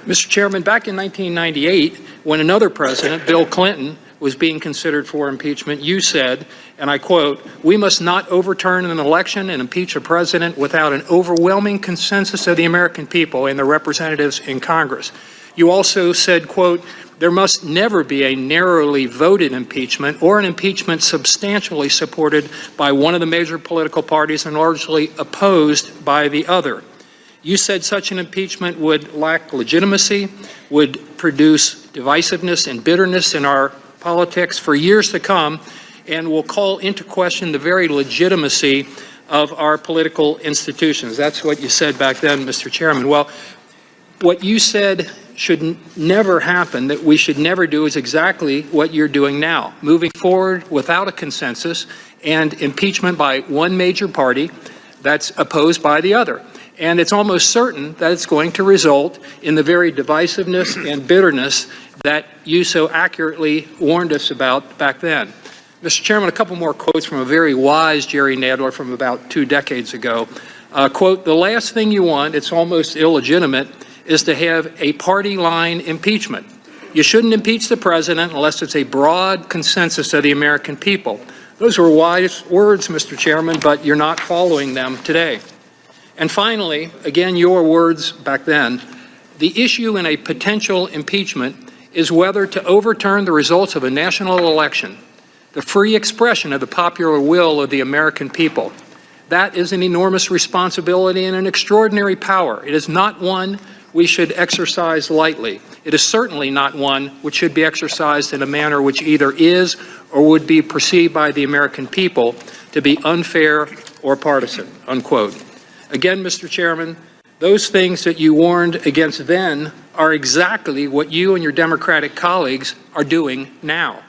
Mr. Chairman, back in 1998, when another president, Bill Clinton, was being considered for impeachment, you said, and I quote, "We must not overturn an election and impeach a president without an overwhelming consensus of the American people and the representatives in Congress." You also said, quote, "There must never be a narrowly voted impeachment or an impeachment substantially supported by one of the major political parties and largely opposed by the other." You said such an impeachment would lack legitimacy, would produce divisiveness and bitterness in our politics for years to come, and will call into question the very legitimacy of our political institutions. That's what you said back then, Mr. Chairman. Well, what you said should never happen, that we should never do, is exactly what you're doing now, moving forward without a consensus and impeachment by one major party that's opposed by the other. And it's almost certain that it's going to result in the very divisiveness and bitterness that you so accurately warned us about back then. Mr. Chairman, a couple more quotes from a very wise Jerry Nadler from about 2 decades ago. Quote, "The last thing you want, it's almost illegitimate, is to have a party line impeachment. You shouldn't impeach the president unless it's a broad consensus of the American people." Those were wise words, Mr. Chairman, but you're not following them today. And finally, again, your words back then, the issue in a potential impeachment is whether to overturn the results of a national election, the free expression of the popular will of the American people. That is an enormous responsibility and an extraordinary power. It is not one we should exercise lightly. It is certainly not one which should be exercised in a manner which either is or would be perceived by the American people to be unfair or partisan, unquote. Again, Mr. Chairman, those things that you warned against then are exactly what you and your Democratic colleagues are doing now.